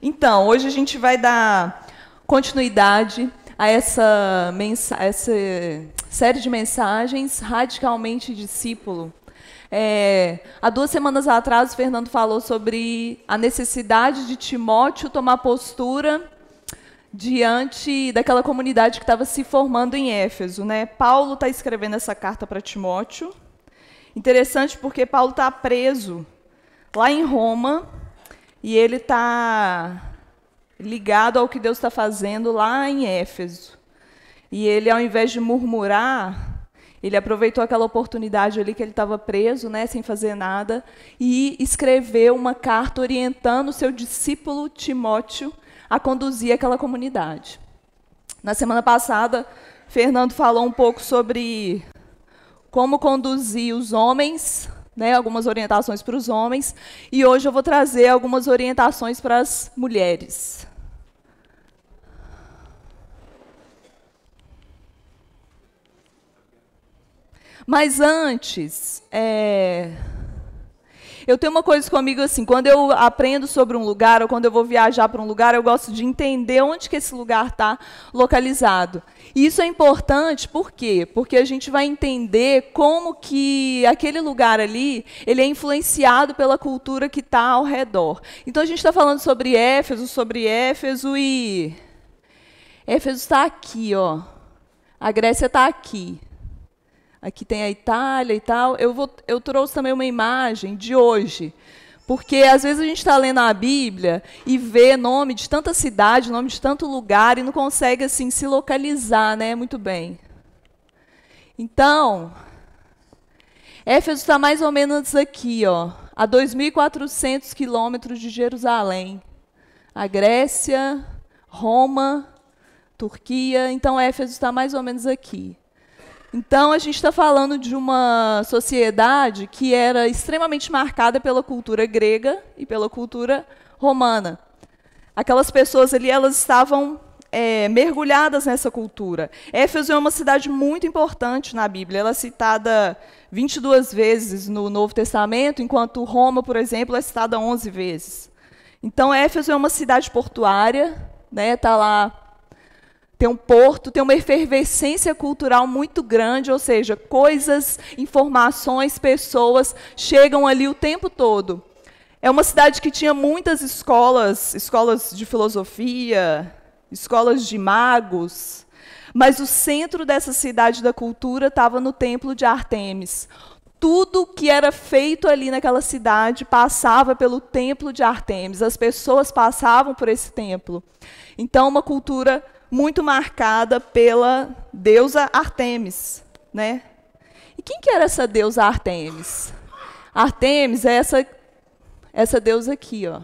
Então, hoje a gente vai dar continuidade a essa série de mensagens Radicalmente Discípulo. Há 2 semanas atrás, o Fernando falou sobre a necessidade de Timóteo tomar postura diante daquela comunidade que estava se formando em Éfeso, né? Paulo está escrevendo essa carta para Timóteo. Interessante porque Paulo está preso lá em Roma e ele está ligado ao que Deus está fazendo lá em Éfeso. E ele, ao invés de murmurar, ele aproveitou aquela oportunidade ali que ele estava preso, né, sem fazer nada, e escreveu uma carta orientando o seu discípulo Timóteo a conduzir aquela comunidade. Na semana passada, Fernando falou um pouco sobre como conduzir os homens, né, algumas orientações para os homens, e hoje eu vou trazer algumas orientações para as mulheres. Mas antes, eu tenho uma coisa comigo assim, quando eu aprendo sobre um lugar, ou quando eu vou viajar para um lugar, eu gosto de entender onde que esse lugar está localizado. E isso é importante, por quê? Porque a gente vai entender como que aquele lugar ali, ele é influenciado pela cultura que está ao redor. Então a gente está falando sobre Éfeso e Éfeso está aqui, ó. A Grécia está aqui. Aqui tem a Itália e tal. Eu trouxe também uma imagem de hoje, porque às vezes a gente está lendo a Bíblia e vê nome de tanta cidade, nome de tanto lugar, e não consegue assim se localizar, né, muito bem. Então, Éfeso está mais ou menos aqui, ó, a 2.400 quilômetros de Jerusalém. A Grécia, Roma, Turquia, então Éfeso está mais ou menos aqui. Então, a gente está falando de uma sociedade que era extremamente marcada pela cultura grega e pela cultura romana. Aquelas pessoas ali, elas estavam mergulhadas nessa cultura. Éfeso é uma cidade muito importante na Bíblia. Ela é citada 22 vezes no Novo Testamento, enquanto Roma, por exemplo, é citada 11 vezes. Então, Éfeso é uma cidade portuária, né, tá lá. Tem um porto, tem uma efervescência cultural muito grande, ou seja, coisas, informações, pessoas chegam ali o tempo todo. É uma cidade que tinha muitas escolas de filosofia, escolas de magos, mas o centro dessa cidade da cultura estava no templo de Ártemis. Tudo que era feito ali naquela cidade passava pelo templo de Ártemis, as pessoas passavam por esse templo. Então, uma cultura muito marcada pela deusa Ártemis, né? E quem que era essa deusa Ártemis? Ártemis é essa deusa aqui, ó.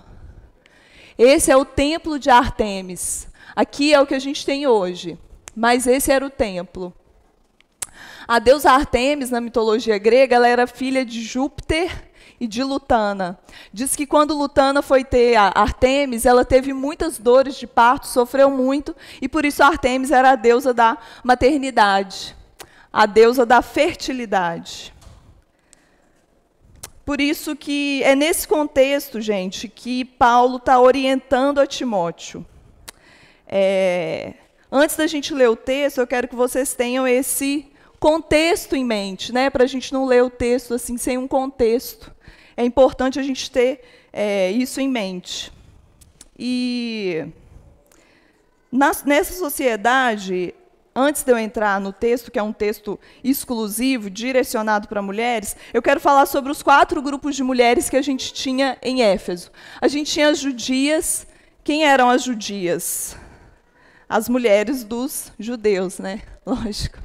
Esse é o templo de Ártemis. Aqui é o que a gente tem hoje, mas esse era o templo. A deusa Ártemis, na mitologia grega, ela era filha de Júpiter e de Lutana. Diz que quando Lutana foi ter a Ártemis, ela teve muitas dores de parto, sofreu muito, e por isso Ártemis era a deusa da maternidade, a deusa da fertilidade. Por isso que é nesse contexto, gente, que Paulo está orientando a Timóteo. Antes da gente ler o texto, eu quero que vocês tenham esse contexto em mente, né, para a gente não ler o texto assim sem um contexto. É importante a gente ter isso em mente. E nessa sociedade, antes de eu entrar no texto, que é um texto exclusivo, direcionado para mulheres, eu quero falar sobre os 4 grupos de mulheres que a gente tinha em Éfeso. A gente tinha as judias. Quem eram as judias? As mulheres dos judeus, né? Lógico.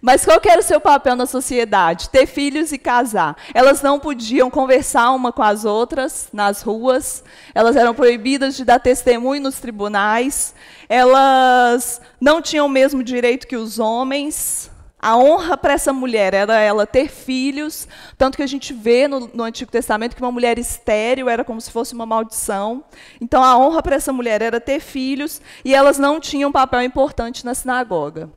Mas qual que era o seu papel na sociedade? Ter filhos e casar. Elas não podiam conversar uma com as outras nas ruas, elas eram proibidas de dar testemunho nos tribunais, elas não tinham o mesmo direito que os homens. A honra para essa mulher era ela ter filhos, tanto que a gente vê no Antigo Testamento que uma mulher estéril era como se fosse uma maldição. Então, a honra para essa mulher era ter filhos, e elas não tinham um papel importante na sinagoga.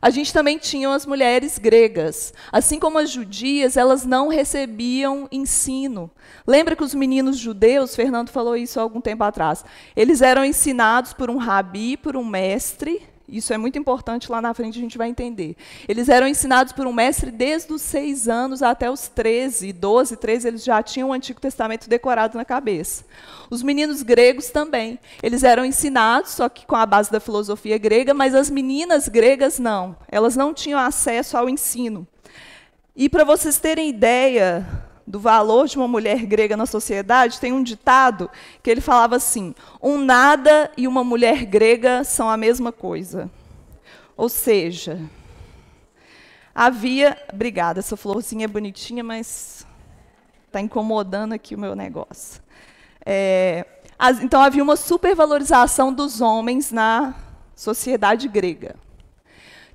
A gente também tinha as mulheres gregas. Assim como as judias, elas não recebiam ensino. Lembra que os meninos judeus, Fernando falou isso há algum tempo atrás, eles eram ensinados por um rabi, por um mestre. Isso é muito importante, lá na frente a gente vai entender. Eles eram ensinados por um mestre desde os 6 anos até os 13, 12, 13, eles já tinham o Antigo Testamento decorado na cabeça. Os meninos gregos também. Eles eram ensinados, só que com a base da filosofia grega, mas as meninas gregas não. Elas não tinham acesso ao ensino. E para vocês terem ideia do valor de uma mulher grega na sociedade, tem um ditado que ele falava assim: um nada e uma mulher grega são a mesma coisa. Ou seja, havia... Obrigada, essa florzinha é bonitinha, mas está incomodando aqui o meu negócio. Então, havia uma supervalorização dos homens na sociedade grega.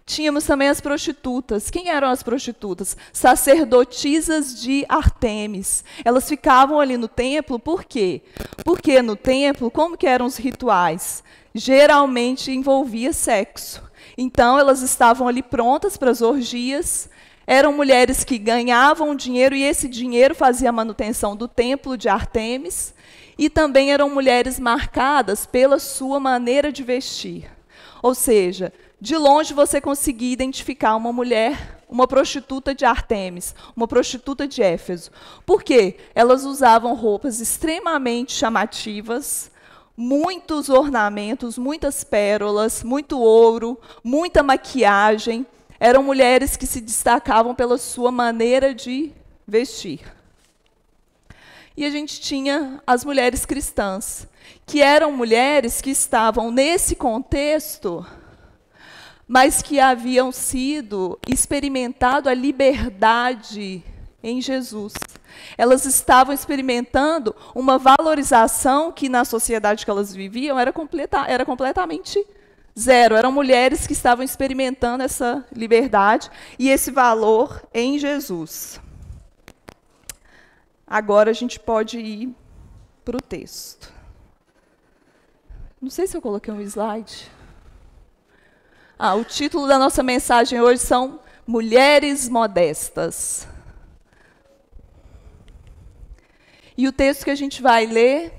Tínhamos também as prostitutas. Quem eram as prostitutas? Sacerdotisas de Ártemis. Elas ficavam ali no templo, por quê? Porque no templo, como que eram os rituais? Geralmente envolvia sexo. Então, elas estavam ali prontas para as orgias. Eram mulheres que ganhavam dinheiro, e esse dinheiro fazia a manutenção do templo de Ártemis. E também eram mulheres marcadas pela sua maneira de vestir. Ou seja, de longe você conseguia identificar uma mulher, uma prostituta de Ártemis, uma prostituta de Éfeso. Por quê? Elas usavam roupas extremamente chamativas, muitos ornamentos, muitas pérolas, muito ouro, muita maquiagem. Eram mulheres que se destacavam pela sua maneira de vestir. E a gente tinha as mulheres cristãs, que eram mulheres que estavam nesse contexto, mas que haviam experimentado a liberdade em Jesus. Elas estavam experimentando uma valorização que, na sociedade que elas viviam, era completamente zero. Eram mulheres que estavam experimentando essa liberdade e esse valor em Jesus. Agora a gente pode ir para o texto. Não sei se eu coloquei um slide. O título da nossa mensagem hoje são Mulheres Modestas. E o texto que a gente vai ler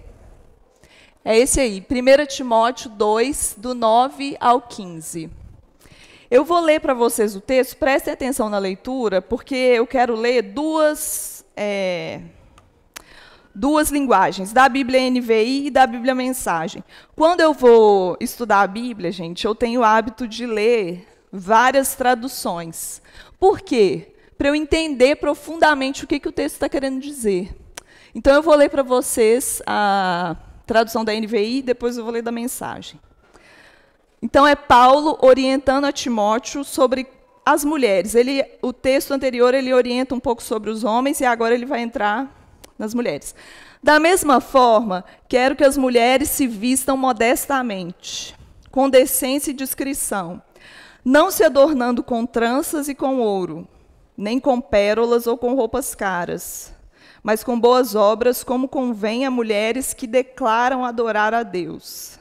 é esse aí, 1 Timóteo 2, do 9 ao 15. Eu vou ler para vocês o texto, prestem atenção na leitura, porque eu quero ler duas linguagens, da Bíblia NVI e da Bíblia Mensagem. Quando eu vou estudar a Bíblia, gente, eu tenho o hábito de ler várias traduções. Por quê? Para eu entender profundamente o que o texto está querendo dizer. Então, eu vou ler para vocês a tradução da NVI, depois eu vou ler da Mensagem. Então, é Paulo orientando a Timóteo sobre as mulheres. O texto anterior ele orienta um pouco sobre os homens, e agora ele vai entrar nas mulheres. Da mesma forma, quero que as mulheres se vistam modestamente, com decência e discrição, não se adornando com tranças e com ouro, nem com pérolas ou com roupas caras, mas com boas obras, como convém a mulheres que declaram adorar a Deus.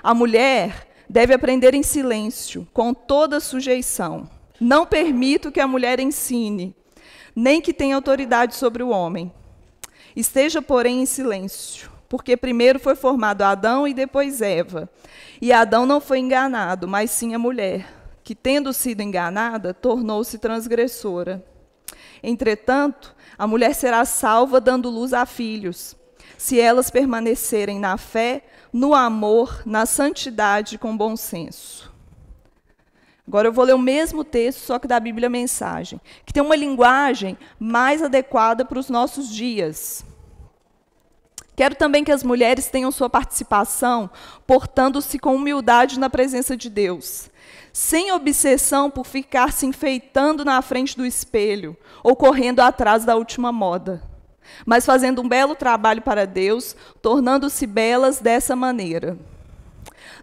A mulher deve aprender em silêncio, com toda sujeição. Não permito que a mulher ensine, nem que tenha autoridade sobre o homem. Esteja, porém, em silêncio, porque primeiro foi formado Adão e depois Eva. E Adão não foi enganado, mas sim a mulher, que, tendo sido enganada, tornou-se transgressora. Entretanto, a mulher será salva dando luz a filhos, se elas permanecerem na fé, no amor, na santidade, com bom senso. Agora eu vou ler o mesmo texto, só que da Bíblia Mensagem, que tem uma linguagem mais adequada para os nossos dias. Quero também que as mulheres tenham sua participação, portando-se com humildade na presença de Deus, sem obsessão por ficar se enfeitando na frente do espelho ou correndo atrás da última moda, mas fazendo um belo trabalho para Deus, tornando-se belas dessa maneira.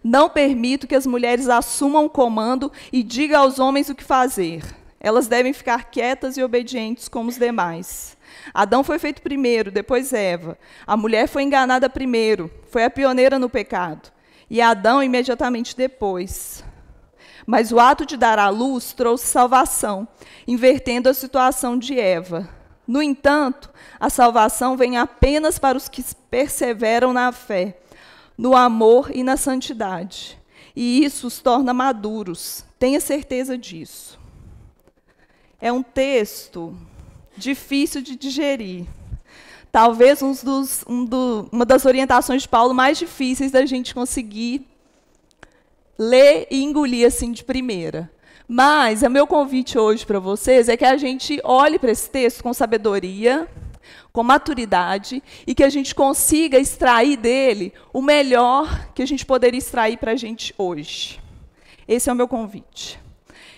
Não permito que as mulheres assumam o comando e digam aos homens o que fazer. Elas devem ficar quietas e obedientes como os demais. Adão foi feito primeiro, depois Eva. A mulher foi enganada primeiro, foi a pioneira no pecado. E Adão imediatamente depois. Mas o ato de dar à luz trouxe salvação, invertendo a situação de Eva. No entanto, a salvação vem apenas para os que perseveram na fé, no amor e na santidade. E isso os torna maduros. Tenha certeza disso. É um texto difícil de digerir. Talvez uma das orientações de Paulo mais difíceis da gente conseguir ler e engolir assim de primeira. Mas o meu convite hoje para vocês é que a gente olhe para esse texto com sabedoria, com maturidade, e que a gente consiga extrair dele o melhor que a gente poderia extrair para a gente hoje. Esse é o meu convite.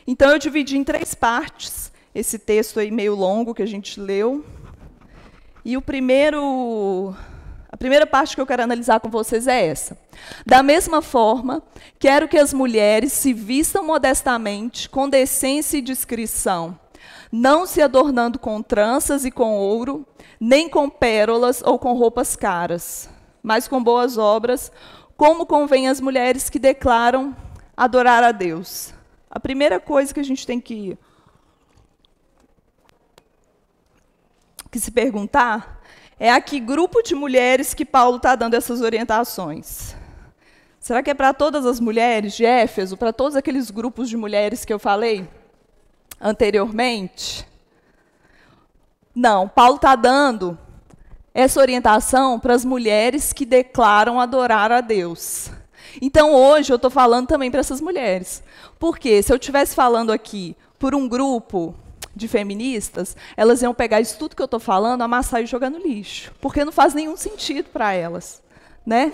Então, eu dividi em 3 partes esse texto aí meio longo que a gente leu. E a primeira parte que eu quero analisar com vocês é essa. Da mesma forma, quero que as mulheres se vistam modestamente, com decência e discrição, não se adornando com tranças e com ouro, nem com pérolas ou com roupas caras, mas com boas obras, como convém às mulheres que declaram adorar a Deus. A primeira coisa que a gente tem que se perguntar é a que grupo de mulheres que Paulo está dando essas orientações. Será que é para todas as mulheres de Éfeso, para todos aqueles grupos de mulheres que eu falei anteriormente? Não, Paulo está dando essa orientação para as mulheres que declaram adorar a Deus. Então, hoje, eu estou falando também para essas mulheres. Porque se eu estivesse falando aqui por um grupo de feministas, elas iam pegar isso tudo que eu estou falando, amassar e jogar no lixo, porque não faz nenhum sentido para elas, né?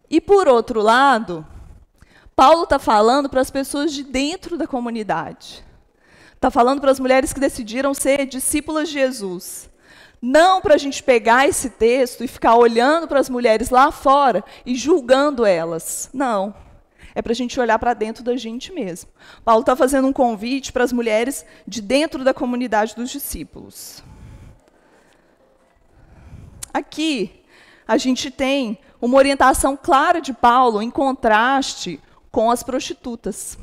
E, por outro lado, Paulo está falando para as pessoas de dentro da comunidade. Está falando para as mulheres que decidiram ser discípulas de Jesus. Não para a gente pegar esse texto e ficar olhando para as mulheres lá fora e julgando elas. Não. É para a gente olhar para dentro da gente mesmo. Paulo está fazendo um convite para as mulheres de dentro da comunidade dos discípulos. Aqui, a gente tem uma orientação clara de Paulo em contraste com as prostitutas.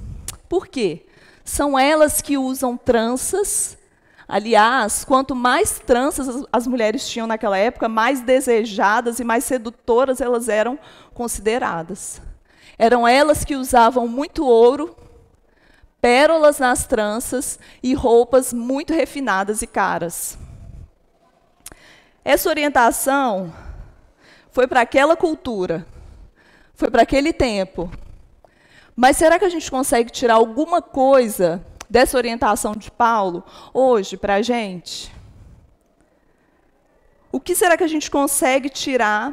Por quê? São elas que usam tranças. Aliás, quanto mais tranças as mulheres tinham naquela época, mais desejadas e mais sedutoras elas eram consideradas. Eram elas que usavam muito ouro, pérolas nas tranças e roupas muito refinadas e caras. Essa orientação foi para aquela cultura, foi para aquele tempo. Mas será que a gente consegue tirar alguma coisa dessa orientação de Paulo hoje para a gente? O que será que a gente consegue tirar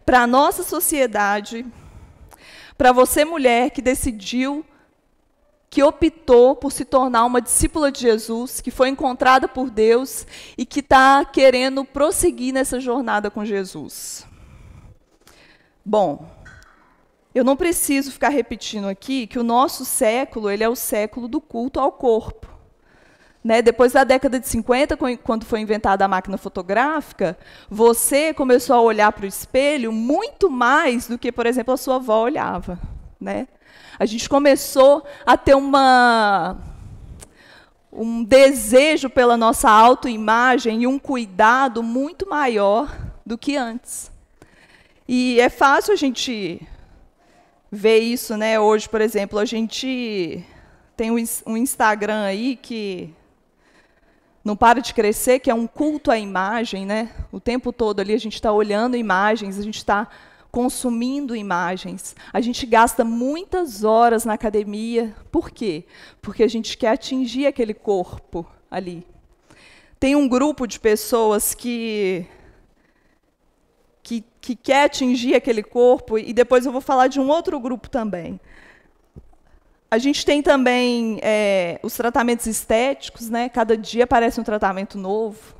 para a nossa sociedade, para você, mulher, que decidiu, que optou por se tornar uma discípula de Jesus, que foi encontrada por Deus e que está querendo prosseguir nessa jornada com Jesus? Bom, eu não preciso ficar repetindo aqui que o nosso século ele é o século do culto ao corpo. Né? Depois da década de 50, quando foi inventada a máquina fotográfica, você começou a olhar para o espelho muito mais do que, por exemplo, a sua avó olhava. Né? A gente começou a ter um desejo pela nossa autoimagem e um cuidado muito maior do que antes. E é fácil a gente ver isso, né? Hoje, por exemplo, a gente tem um Instagram aí que não para de crescer, que é um culto à imagem, né? O tempo todo ali a gente está olhando imagens, a gente está consumindo imagens. A gente gasta muitas horas na academia. Por quê? Porque a gente quer atingir aquele corpo ali. Tem um grupo de pessoas que quer atingir aquele corpo, e depois eu vou falar de um outro grupo também. A gente tem também os tratamentos estéticos, né? Cada dia aparece um tratamento novo.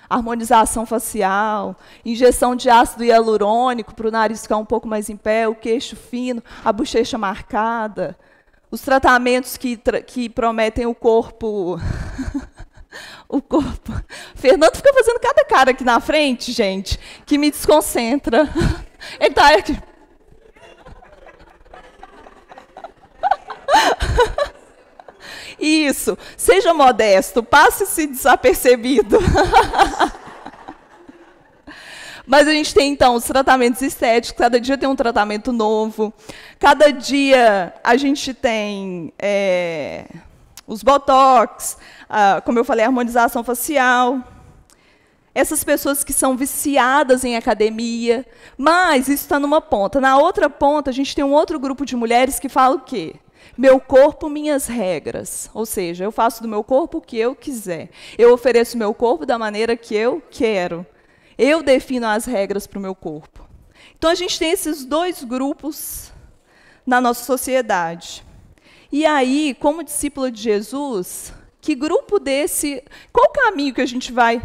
Harmonização facial, injeção de ácido hialurônico para o nariz ficar um pouco mais em pé, o queixo fino, a bochecha marcada. Os tratamentos que prometem o corpo... o corpo. Fernando fica fazendo cada cara aqui na frente, gente, que me desconcentra. Ele está aqui. Isso, seja modesto, passe-se desapercebido. Mas a gente tem, então, os tratamentos estéticos, cada dia tem um tratamento novo, cada dia a gente tem os botox, como eu falei, a harmonização facial, essas pessoas que são viciadas em academia, mas isso está numa ponta. Na outra ponta, a gente tem um outro grupo de mulheres que fala o quê? Meu corpo, minhas regras. Ou seja, eu faço do meu corpo o que eu quiser. Eu ofereço meu corpo da maneira que eu quero. Eu defino as regras para o meu corpo. Então, a gente tem esses dois grupos na nossa sociedade. E aí, como discípula de Jesus, que grupo desse... Qual caminho que a gente vai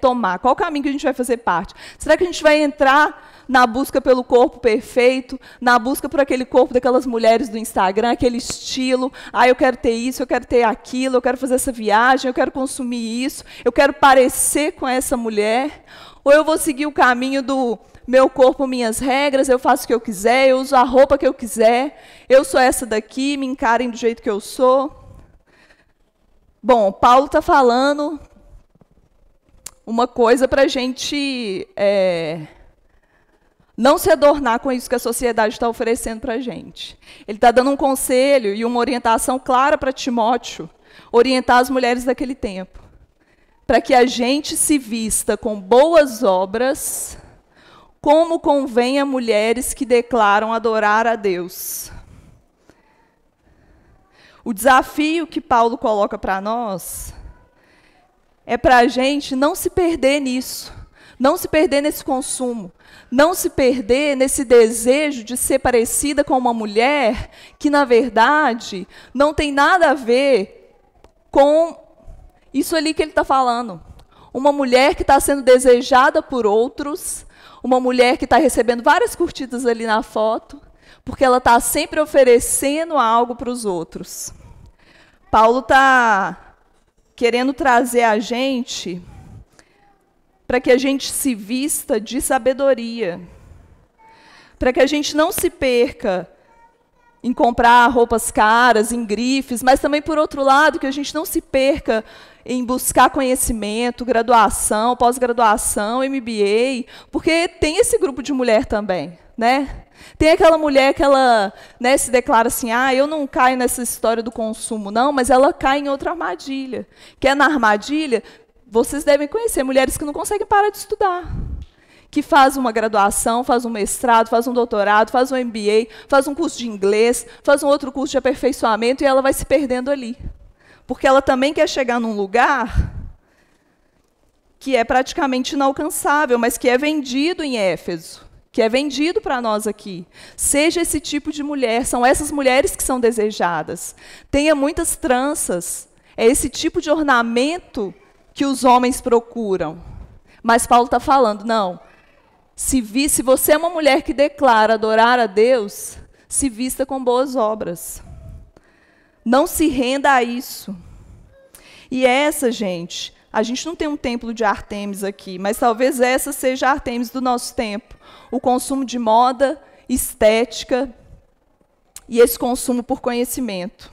tomar? Qual caminho que a gente vai fazer parte? Será que a gente vai entrar na busca pelo corpo perfeito, na busca por aquele corpo daquelas mulheres do Instagram, aquele estilo, eu quero ter isso, eu quero ter aquilo, eu quero fazer essa viagem, eu quero consumir isso, eu quero parecer com essa mulher? Ou eu vou seguir o caminho do meu corpo, minhas regras, eu faço o que eu quiser, eu uso a roupa que eu quiser, eu sou essa daqui, me encarem do jeito que eu sou? Bom, Paulo está falando uma coisa para a gente não se adornar com isso que a sociedade está oferecendo para a gente. Ele está dando um conselho e uma orientação clara para Timóteo, orientar as mulheres daquele tempo, para que a gente se vista com boas obras, como convém a mulheres que declaram adorar a Deus. O desafio que Paulo coloca para nós é para a gente não se perder nisso, não se perder nesse consumo, não se perder nesse desejo de ser parecida com uma mulher que, na verdade, não tem nada a ver com isso ali que ele está falando. Uma mulher que está sendo desejada por outros, uma mulher que está recebendo várias curtidas ali na foto, porque ela está sempre oferecendo algo para os outros. Paulo está querendo trazer a gente para que a gente se vista de sabedoria, para que a gente não se perca em comprar roupas caras, em grifes, mas também, por outro lado, que a gente não se perca em buscar conhecimento, graduação, pós-graduação, MBA, porque tem esse grupo de mulher também, né? Tem aquela mulher que ela se declara assim, eu não caio nessa história do consumo, não, mas ela cai em outra armadilha. Que é na armadilha, vocês devem conhecer mulheres que não conseguem parar de estudar, que faz uma graduação, faz um mestrado, faz um doutorado, faz um MBA, faz um curso de inglês, faz um outro curso de aperfeiçoamento, e ela vai se perdendo ali. Porque ela também quer chegar num lugar que é praticamente inalcançável, mas que é vendido em Éfeso, que é vendido para nós aqui. Seja esse tipo de mulher, são essas mulheres que são desejadas. Tenha muitas tranças, é esse tipo de ornamento que os homens procuram. Mas Paulo está falando, não, se você é uma mulher que declara adorar a Deus, se vista com boas obras. Não se renda a isso. E essa, gente, a gente não tem um templo de Artemis aqui, mas talvez essa seja a Artemis do nosso tempo. O consumo de moda, estética e esse consumo por conhecimento.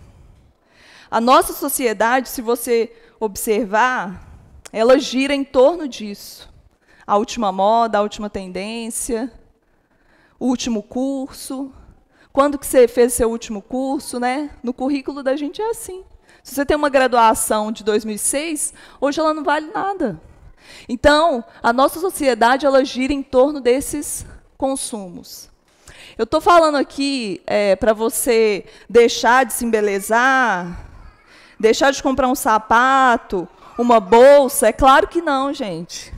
A nossa sociedade, se você observar, ela gira em torno disso. A última moda, a última tendência, o último curso. Quando que você fez seu último curso, né? No currículo da gente é assim. Se você tem uma graduação de 2006, hoje ela não vale nada. Então, a nossa sociedade ela gira em torno desses consumos. Eu estou falando aqui para você deixar de se embelezar, deixar de comprar um sapato, uma bolsa. É claro que não, gente.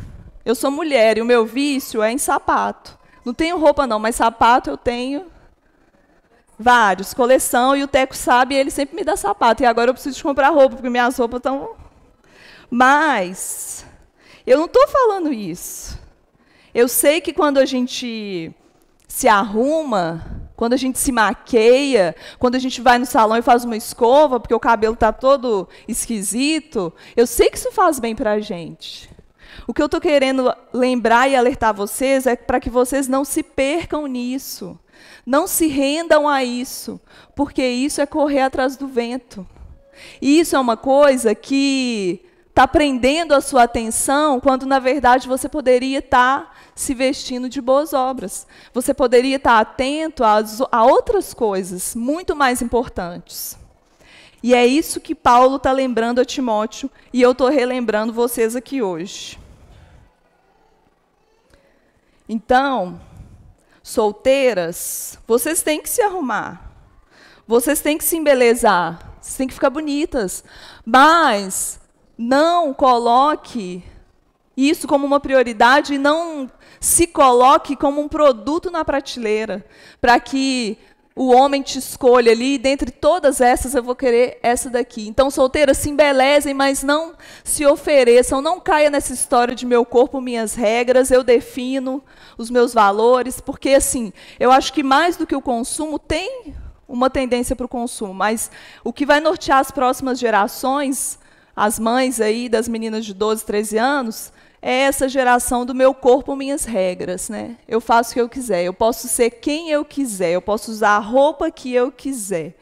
Eu sou mulher e o meu vício é em sapato. Não tenho roupa não, mas sapato eu tenho vários, coleção, e o Teco sabe, ele sempre me dá sapato. E agora eu preciso de comprar roupa, porque minhas roupas estão... Mas eu não estou falando isso. Eu sei que quando a gente se arruma, quando a gente se maqueia, quando a gente vai no salão e faz uma escova, porque o cabelo está todo esquisito, eu sei que isso faz bem para a gente. O que eu estou querendo lembrar e alertar vocês é para que vocês não se percam nisso. Não se rendam a isso, porque isso é correr atrás do vento. E isso é uma coisa que está prendendo a sua atenção, quando, na verdade, você poderia estar se vestindo de boas obras. Você poderia estar atento a outras coisas muito mais importantes. E é isso que Paulo está lembrando a Timóteo, e eu estou relembrando vocês aqui hoje. Então, solteiras, vocês têm que se arrumar. Vocês têm que se embelezar. Vocês têm que ficar bonitas. Mas não coloque isso como uma prioridade e não se coloque como um produto na prateleira, para que o homem te escolha ali, dentre todas essas eu vou querer essa daqui. Então, solteiras, se embelezem, mas não se ofereçam, não caia nessa história de meu corpo, minhas regras, eu defino os meus valores, porque assim, eu acho que mais do que o consumo, tem uma tendência para o consumo, mas o que vai nortear as próximas gerações, as mães aí das meninas de 12, 13 anos, é essa geração do meu corpo, minhas regras, né? Eu faço o que eu quiser, eu posso ser quem eu quiser, eu posso usar a roupa que eu quiser.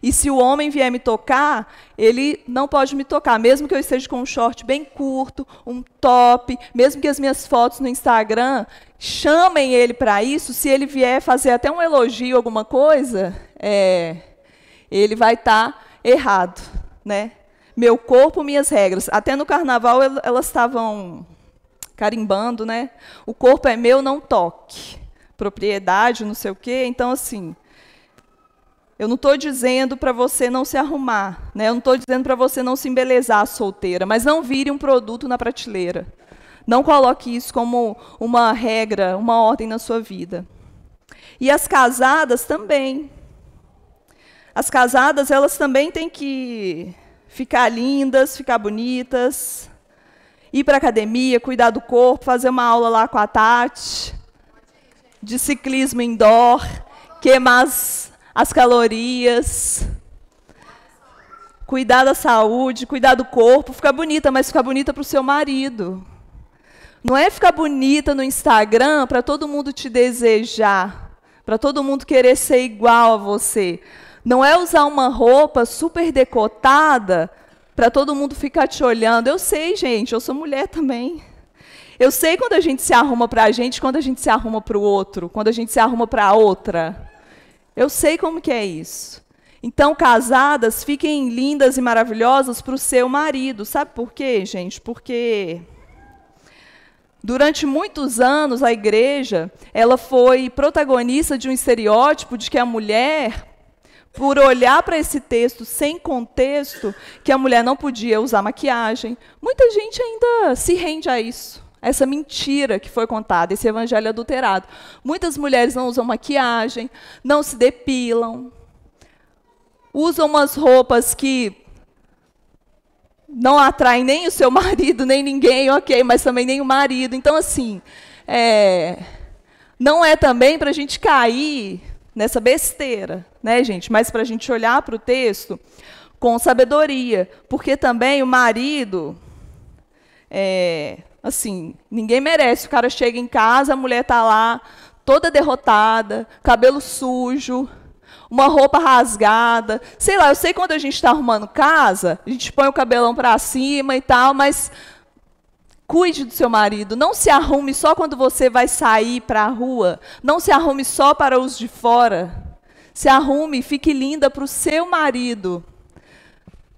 E se o homem vier me tocar, ele não pode me tocar, mesmo que eu esteja com um short bem curto, um top, mesmo que as minhas fotos no Instagram chamem ele para isso, se ele vier fazer até um elogio, alguma coisa, ele vai estar errado, né? Meu corpo, minhas regras. Até no carnaval elas estavam carimbando, né? O corpo é meu, não toque. Propriedade, não sei o quê. Então, assim, eu não estou dizendo para você não se arrumar, né? Eu não estou dizendo para você não se embelezar solteira, mas não vire um produto na prateleira. Não coloque isso como uma regra, uma ordem na sua vida. E as casadas também. As casadas, elas também têm que ficar lindas, ficar bonitas, ir para a academia, cuidar do corpo, fazer uma aula lá com a Tati, de ciclismo indoor, queimar as calorias, cuidar da saúde, cuidar do corpo, ficar bonita, mas ficar bonita para o seu marido. Não é ficar bonita no Instagram para todo mundo te desejar, para todo mundo querer ser igual a você. Não é usar uma roupa super decotada para todo mundo ficar te olhando. Eu sei, gente, eu sou mulher também. Eu sei quando a gente se arruma para a gente, quando a gente se arruma para o outro, quando a gente se arruma para a outra. Eu sei como que é isso. Então, casadas, fiquem lindas e maravilhosas para o seu marido. Sabe por quê, gente? Porque durante muitos anos a igreja ela foi protagonista de um estereótipo de que a mulher, por olhar para esse texto sem contexto, que a mulher não podia usar maquiagem. Muita gente ainda se rende a isso, essa mentira que foi contada, esse evangelho adulterado. Muitas mulheres não usam maquiagem, não se depilam, usam umas roupas que não atraem nem o seu marido, nem ninguém, ok, mas também nem o marido. Então, assim, não é também para a gente cair nessa besteira, né, gente? Mas para a gente olhar para o texto com sabedoria, porque também o marido, assim, ninguém merece. O cara chega em casa, a mulher está lá toda derrotada, cabelo sujo, uma roupa rasgada, sei lá. Eu sei quando a gente está arrumando casa, a gente põe o cabelão para cima e tal, mas cuide do seu marido. Não se arrume só quando você vai sair para a rua. Não se arrume só para os de fora. Se arrume, fique linda para o seu marido.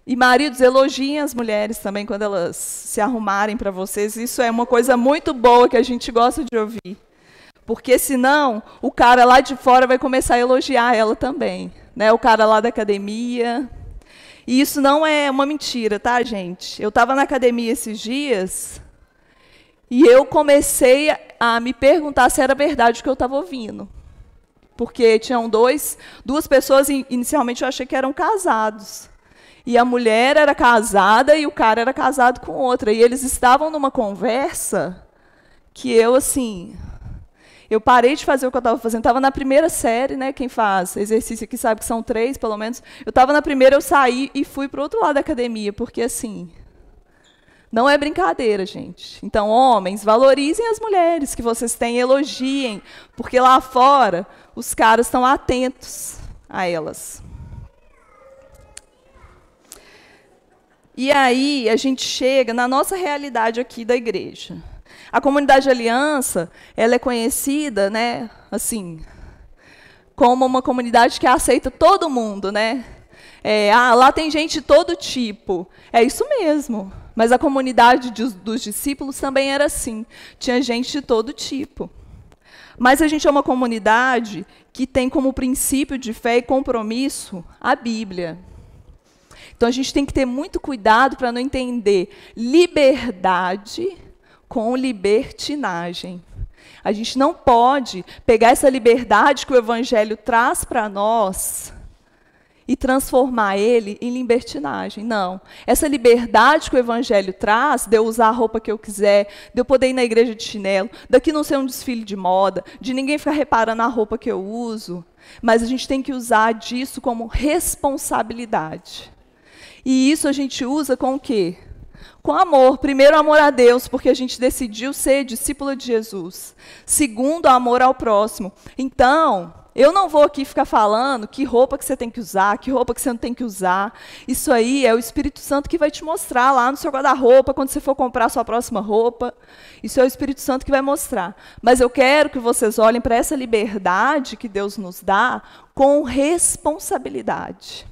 E maridos, elogiem as mulheres também quando elas se arrumarem para vocês. Isso é uma coisa muito boa que a gente gosta de ouvir. Porque senão o cara lá de fora vai começar a elogiar ela também, né? O cara lá da academia. E isso não é uma mentira, tá, gente? Eu estava na academia esses dias e eu comecei a me perguntar se era verdade o que eu estava ouvindo. Porque tinham duas pessoas, inicialmente eu achei que eram casados. E a mulher era casada e o cara era casado com outra. E eles estavam numa conversa que eu, assim, eu parei de fazer o que eu estava fazendo. Estava na primeira série, né? Quem faz exercício aqui sabe que são 3, pelo menos. Eu estava na primeira, eu saí e fui para o outro lado da academia, porque, assim, não é brincadeira, gente. Então, homens, valorizem as mulheres que vocês têm, elogiem, porque lá fora os caras estão atentos a elas. E aí a gente chega na nossa realidade aqui da igreja. A comunidade Aliança, ela é conhecida, né, assim, como uma comunidade que aceita todo mundo, né? Lá tem gente de todo tipo. É isso mesmo. Mas a comunidade dos discípulos também era assim. Tinha gente de todo tipo. Mas a gente é uma comunidade que tem como princípio de fé e compromisso a Bíblia. Então a gente tem que ter muito cuidado para não entender liberdade com libertinagem. A gente não pode pegar essa liberdade que o Evangelho traz para nós e transformar ele em libertinagem. Não. Essa liberdade que o Evangelho traz, de eu usar a roupa que eu quiser, de eu poder ir na igreja de chinelo, daqui não ser um desfile de moda, de ninguém ficar reparando a roupa que eu uso, mas a gente tem que usar disso como responsabilidade. E isso a gente usa com o quê? Com amor. Primeiro, amor a Deus, porque a gente decidiu ser discípula de Jesus. Segundo, amor ao próximo. Então, eu não vou aqui ficar falando que roupa que você tem que usar, que roupa que você não tem que usar. Isso aí é o Espírito Santo que vai te mostrar lá no seu guarda-roupa, quando você for comprar a sua próxima roupa. Isso é o Espírito Santo que vai mostrar. Mas eu quero que vocês olhem para essa liberdade que Deus nos dá com responsabilidade.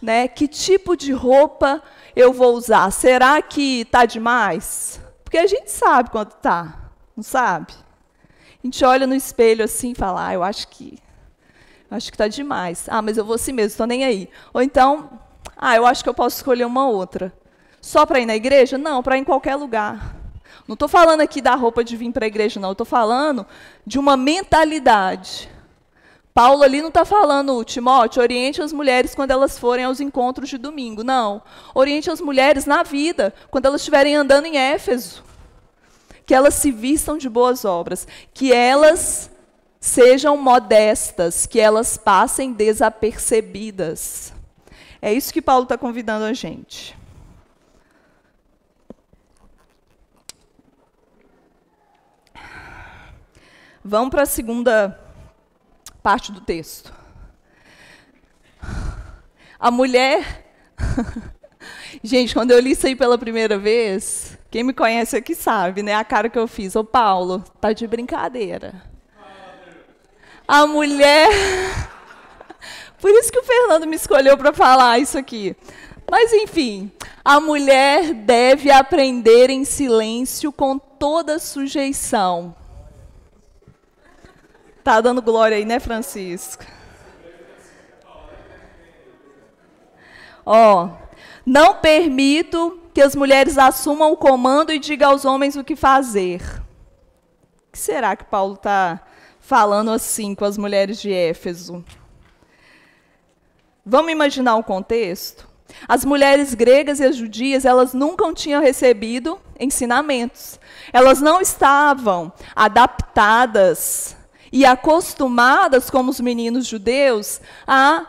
Né? Que tipo de roupa eu vou usar? Será que está demais? Porque a gente sabe quando está, não sabe? A gente olha no espelho assim e fala, eu acho que está demais. Mas eu vou assim mesmo, estou nem aí. Ou então, eu acho que eu posso escolher uma outra. Só para ir na igreja? Não, para ir em qualquer lugar. Não estou falando aqui da roupa de vir para a igreja, não. Estou falando de uma mentalidade. Paulo ali não está falando, Timóteo, oriente as mulheres quando elas forem aos encontros de domingo. Não. Oriente as mulheres na vida, quando elas estiverem andando em Éfeso. Que elas se vistam de boas obras, que elas sejam modestas, que elas passem desapercebidas. É isso que Paulo está convidando a gente. Vamos para a segunda parte do texto. A mulher... Gente, quando eu li isso aí pela primeira vez, quem me conhece aqui sabe, né? A cara que eu fiz. Ô, Paulo, tá de brincadeira. A mulher... Por isso que o Fernando me escolheu para falar isso aqui. Mas, enfim, a mulher deve aprender em silêncio com toda sujeição. Tá dando glória aí, né, Francisco? Não permito que as mulheres assumam o comando e digam aos homens o que fazer. O que será que Paulo está falando assim com as mulheres de Éfeso? Vamos imaginar o contexto? As mulheres gregas e as judias, elas nunca tinham recebido ensinamentos. Elas não estavam adaptadas e acostumadas, como os meninos judeus, a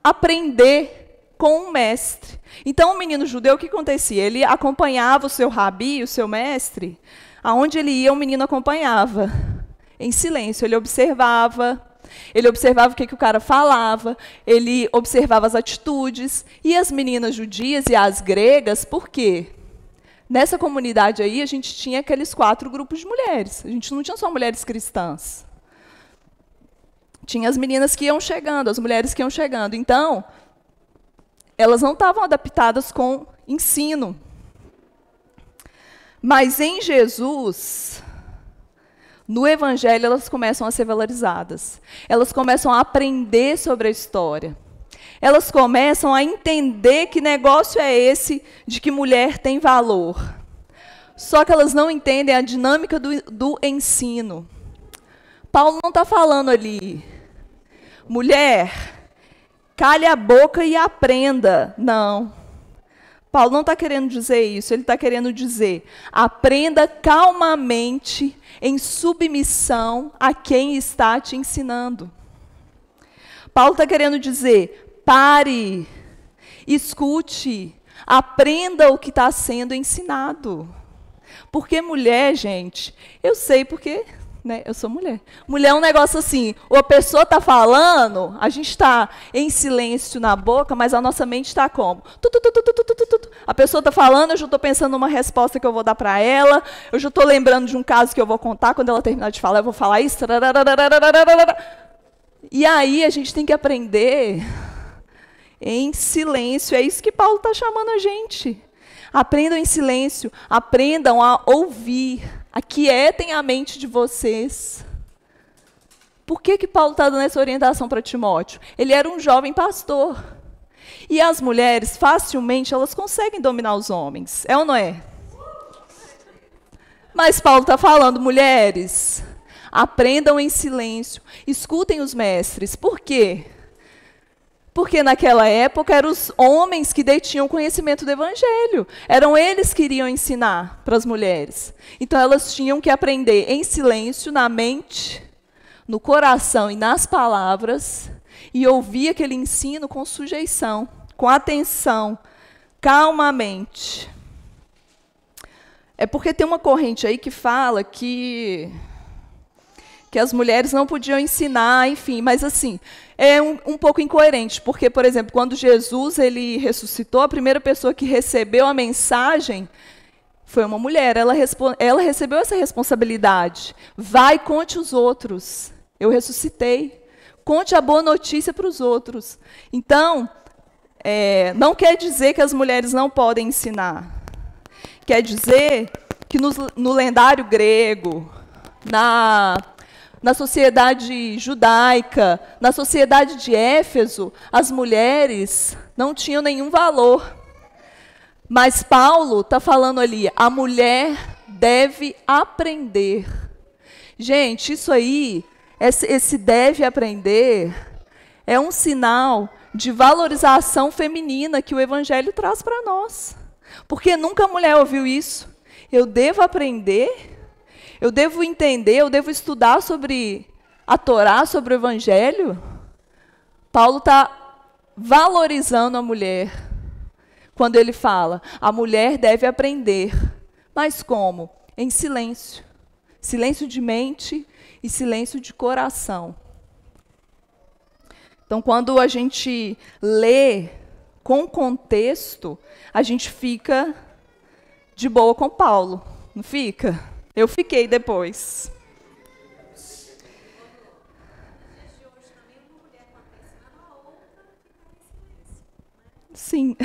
aprender com um mestre. Então, o menino judeu, o que acontecia? Ele acompanhava o seu rabi, o seu mestre, aonde ele ia, o menino acompanhava, em silêncio. Ele observava o que o cara falava, ele observava as atitudes. E as meninas judias e as gregas, por quê? Nessa comunidade aí, a gente tinha aqueles 4 grupos de mulheres. A gente não tinha só mulheres cristãs. Tinha as meninas que iam chegando, as mulheres que iam chegando. Então, elas não estavam adaptadas com ensino. Mas em Jesus, no Evangelho, elas começam a ser valorizadas. Elas começam a aprender sobre a história. Elas começam a entender que negócio é esse de que mulher tem valor. Só que elas não entendem a dinâmica do ensino. Paulo não está falando ali, mulher, cale a boca e aprenda. Não. Paulo não está querendo dizer isso. Ele está querendo dizer, aprenda calmamente, em submissão a quem está te ensinando. Paulo está querendo dizer, pare, escute, aprenda o que está sendo ensinado. Porque mulher, gente, eu sei porque... né? Eu sou mulher. Mulher é um negócio assim, a pessoa está falando, a gente está em silêncio na boca, mas a nossa mente está como? A pessoa está falando, eu já estou pensando numa resposta que eu vou dar para ela, eu já estou lembrando de um caso que eu vou contar, quando ela terminar de falar, eu vou falar isso. E aí a gente tem que aprender em silêncio, é isso que Paulo está chamando a gente. Aprendam em silêncio, aprendam a ouvir, aquietem a mente de vocês. Por que Paulo está dando essa orientação para Timóteo? Ele era um jovem pastor. E as mulheres, facilmente, elas conseguem dominar os homens. É ou não é? Mas Paulo está falando, mulheres, aprendam em silêncio, escutem os mestres. Por quê? Porque naquela época eram os homens que detinham conhecimento do evangelho. Eram eles que iriam ensinar para as mulheres. Então elas tinham que aprender em silêncio, na mente, no coração e nas palavras, e ouvir aquele ensino com sujeição, com atenção, calmamente. É porque tem uma corrente aí que fala que as mulheres não podiam ensinar, enfim, mas assim, é um pouco incoerente, porque, por exemplo, quando Jesus ele ressuscitou, a primeira pessoa que recebeu a mensagem foi uma mulher, ela recebeu essa responsabilidade. Vai, conte os outros, eu ressuscitei, conte a boa notícia para os outros. Então, não quer dizer que as mulheres não podem ensinar, quer dizer que no lendário grego, na sociedade judaica, na sociedade de Éfeso, as mulheres não tinham nenhum valor. Mas Paulo está falando ali, a mulher deve aprender. Gente, isso aí, esse deve aprender, é um sinal de valorização feminina que o Evangelho traz para nós. Porque nunca a mulher ouviu isso. Eu devo aprender. Eu devo entender, eu devo estudar sobre a Torá, sobre o Evangelho. Paulo está valorizando a mulher quando ele fala, a mulher deve aprender. Mas como? Em silêncio. Silêncio de mente e silêncio de coração. Então, quando a gente lê com contexto, a gente fica de boa com Paulo, não fica? Eu fiquei depois. Sim.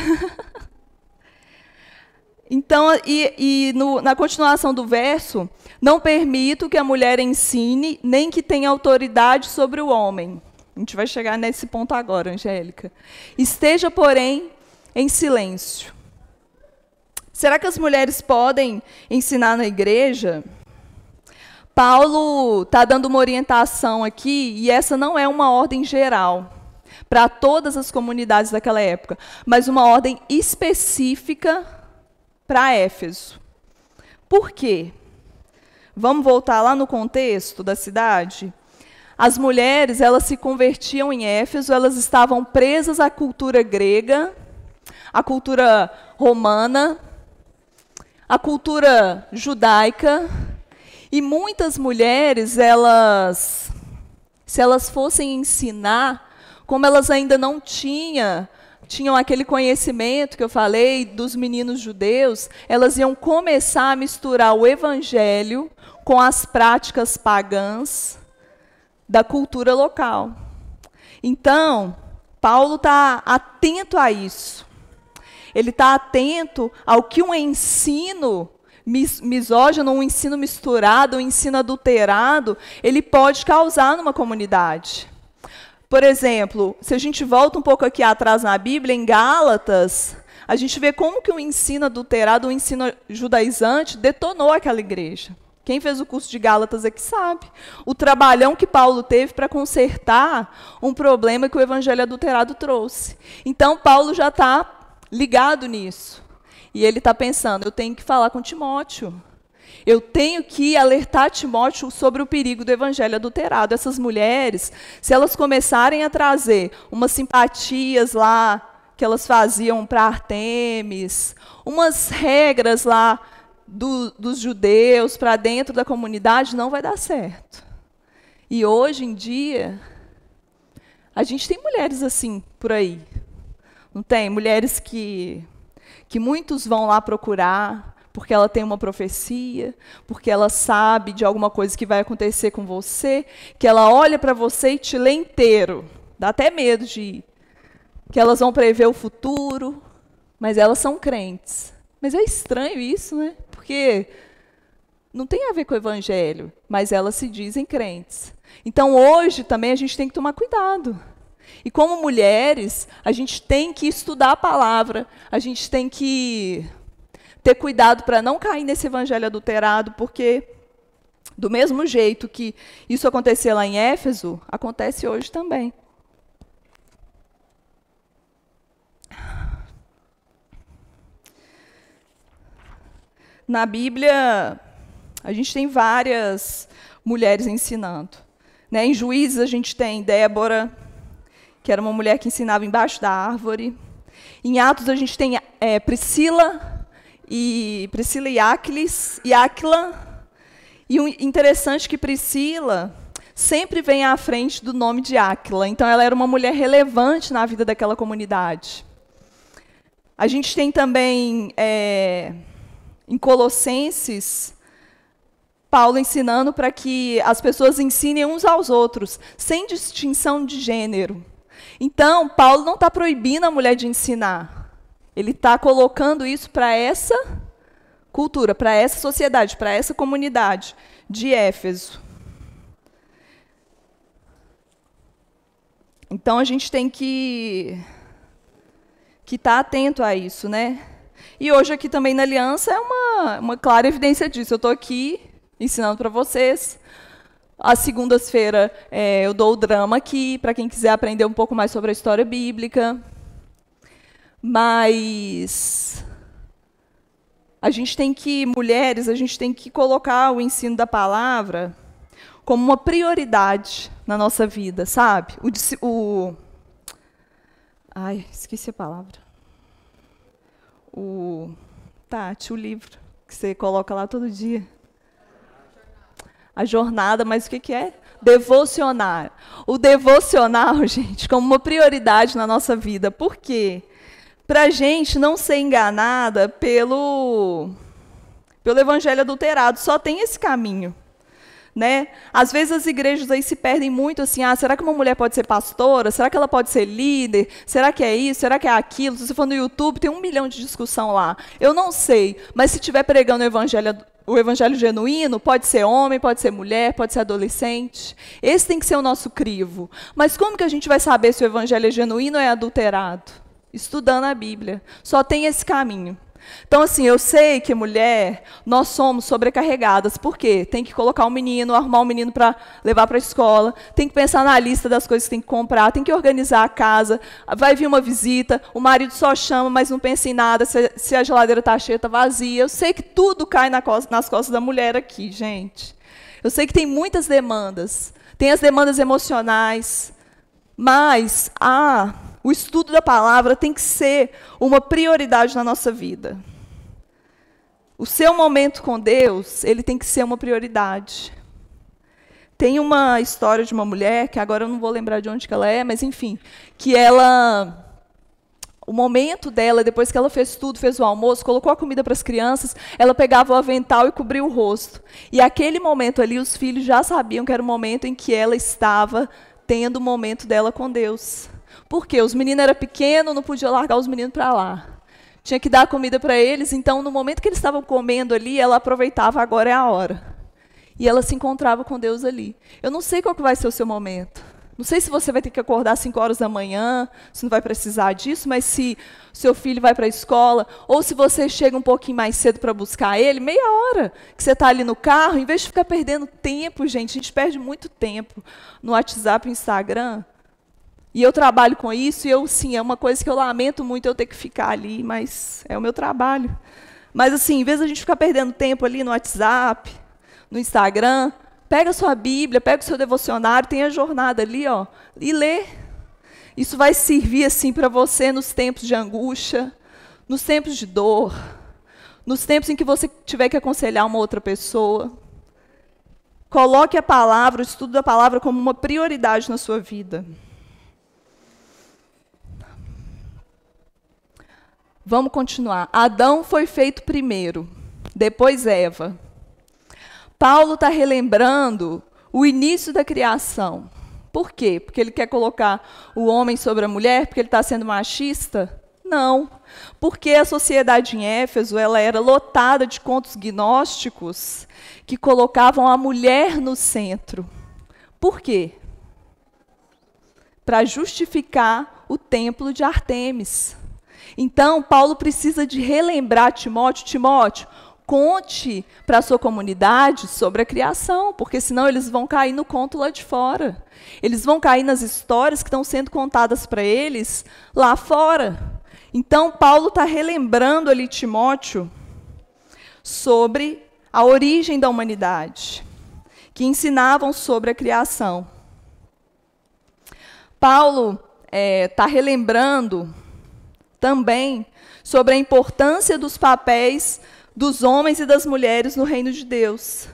Então, na continuação do verso, não permito que a mulher ensine, nem que tenha autoridade sobre o homem. A gente vai chegar nesse ponto agora, Angélica. Esteja, porém, em silêncio. Será que as mulheres podem ensinar na igreja? Paulo está dando uma orientação aqui, e essa não é uma ordem geral para todas as comunidades daquela época, mas uma ordem específica para Éfeso. Por quê? Vamos voltar lá no contexto da cidade? As mulheres, elas se convertiam em Éfeso, elas estavam presas à cultura grega, à cultura romana, à cultura judaica, e muitas mulheres, se elas fossem ensinar, como elas ainda não tinham aquele conhecimento que eu falei dos meninos judeus, elas iam começar a misturar o evangelho com as práticas pagãs da cultura local. Então, Paulo está atento a isso. Ele está atento ao que um ensino misógino, um ensino misturado, um ensino adulterado, ele pode causar numa comunidade. Por exemplo, se a gente volta um pouco aqui atrás na Bíblia, em Gálatas, a gente vê como que o ensino adulterado, o ensino judaizante, detonou aquela igreja. Quem fez o curso de Gálatas aqui sabe. O trabalhão que Paulo teve para consertar um problema que o evangelho adulterado trouxe. Então, Paulo já está ligado nisso. E ele está pensando, eu tenho que falar com Timóteo. Eu tenho que alertar Timóteo sobre o perigo do evangelho adulterado. Essas mulheres, se elas começarem a trazer umas simpatias lá que elas faziam para Artemis, umas regras lá dos judeus para dentro da comunidade, não vai dar certo. E hoje em dia, a gente tem mulheres assim por aí. Não tem? Mulheres que muitos vão lá procurar, porque ela tem uma profecia, porque ela sabe de alguma coisa que vai acontecer com você, que ela olha para você e te lê inteiro. Dá até medo de ir. Que elas vão prever o futuro, mas elas são crentes. Mas é estranho isso, né? Porque não tem a ver com o evangelho, mas elas se dizem crentes. Então, hoje também a gente tem que tomar cuidado. E como mulheres, a gente tem que estudar a palavra, a gente tem que ter cuidado para não cair nesse evangelho adulterado, porque do mesmo jeito que isso acontecia lá em Éfeso, acontece hoje também. Na Bíblia, a gente tem várias mulheres ensinando. Né? Em Juízes, a gente tem Débora, que era uma mulher que ensinava embaixo da árvore. Em Atos, a gente tem Priscila e Áquila. E o interessante é que Priscila sempre vem à frente do nome de Áquila. Então, ela era uma mulher relevante na vida daquela comunidade. A gente tem também, em Colossenses, Paulo ensinando para que as pessoas ensinem uns aos outros, sem distinção de gênero. Então, Paulo não está proibindo a mulher de ensinar. Ele está colocando isso para essa cultura, para essa sociedade, para essa comunidade de Éfeso. Então, a gente tem que estar atento a isso, né? E hoje aqui também na Aliança é uma clara evidência disso. Eu estou aqui ensinando para vocês. Às segundas-feiras eu dou o drama aqui, para quem quiser aprender um pouco mais sobre a história bíblica. Mas a gente tem que, mulheres, a gente tem que colocar o ensino da palavra como uma prioridade na nossa vida, sabe? Ai, esqueci a palavra. Tati, o livro que você coloca lá todo dia. A jornada, mas o que é? Devocionar. O devocional, gente, como uma prioridade na nossa vida. Por quê? Para a gente não ser enganada pelo evangelho adulterado. Só tem esse caminho. Né? Às vezes as igrejas aí se perdem muito assim, será que uma mulher pode ser pastora? Será que ela pode ser líder? Será que é isso? Será que é aquilo? Se você for no YouTube, tem 1 milhão de discussão lá. Eu não sei, mas se estiver pregando o evangelho genuíno, pode ser homem, pode ser mulher, pode ser adolescente. Esse tem que ser o nosso crivo. Mas como que a gente vai saber se o evangelho é genuíno ou é adulterado? Estudando a Bíblia. Só tem esse caminho. Então, assim, eu sei que mulher, nós somos sobrecarregadas. Por quê? Tem que colocar um menino, arrumar um menino para levar para a escola, tem que pensar na lista das coisas que tem que comprar, tem que organizar a casa, vai vir uma visita, o marido só chama, mas não pensa em nada, se a geladeira está cheia, está vazia. Eu sei que tudo cai nas costas da mulher aqui, gente. Eu sei que tem muitas demandas. Tem as demandas emocionais, mas o estudo da palavra tem que ser uma prioridade na nossa vida. O seu momento com Deus, ele tem que ser uma prioridade. Tem uma história de uma mulher, que agora eu não vou lembrar de onde que ela é, mas enfim, que o momento dela, depois que ela fez tudo, fez o almoço, colocou a comida para as crianças, ela pegava o avental e cobria o rosto. E aquele momento ali, os filhos já sabiam que era o momento em que ela estava tendo o momento dela com Deus. Por quê? Os meninos eram pequenos, não podia largar os meninos para lá. Tinha que dar comida para eles, então, no momento que eles estavam comendo ali, ela aproveitava, agora é a hora. E ela se encontrava com Deus ali. Eu não sei qual que vai ser o seu momento. Não sei se você vai ter que acordar às 5 horas da manhã, se não vai precisar disso, mas se seu filho vai para a escola, ou se você chega um pouquinho mais cedo para buscar ele, meia hora que você está ali no carro, em vez de ficar perdendo tempo, gente, a gente perde muito tempo no WhatsApp e no Instagram. E eu trabalho com isso, e sim, é uma coisa que eu lamento muito eu ter que ficar ali, mas é o meu trabalho. Mas, assim, em vez de a gente ficar perdendo tempo ali no WhatsApp, no Instagram, pega a sua Bíblia, pega o seu devocionário, tem a jornada ali, e lê. Isso vai servir, assim, para você nos tempos de angústia, nos tempos de dor, nos tempos em que você tiver que aconselhar uma outra pessoa, coloque a palavra, o estudo da palavra como uma prioridade na sua vida. Vamos continuar. Adão foi feito primeiro, depois Eva. Paulo está relembrando o início da criação. Por quê? Porque ele quer colocar o homem sobre a mulher? Porque ele está sendo machista? Não. Porque a sociedade em Éfeso ela era lotada de contos gnósticos que colocavam a mulher no centro. Por quê? Para justificar o templo de Ártemis. Então, Paulo precisa de relembrar Timóteo, conte para a sua comunidade sobre a criação, porque senão eles vão cair no conto lá de fora. Eles vão cair nas histórias que estão sendo contadas para eles lá fora. Então, Paulo está relembrando ali Timóteo sobre a origem da humanidade, que ensinavam sobre a criação. Paulo está relembrando também sobre a importância dos papéis dos homens e das mulheres no reino de Deus.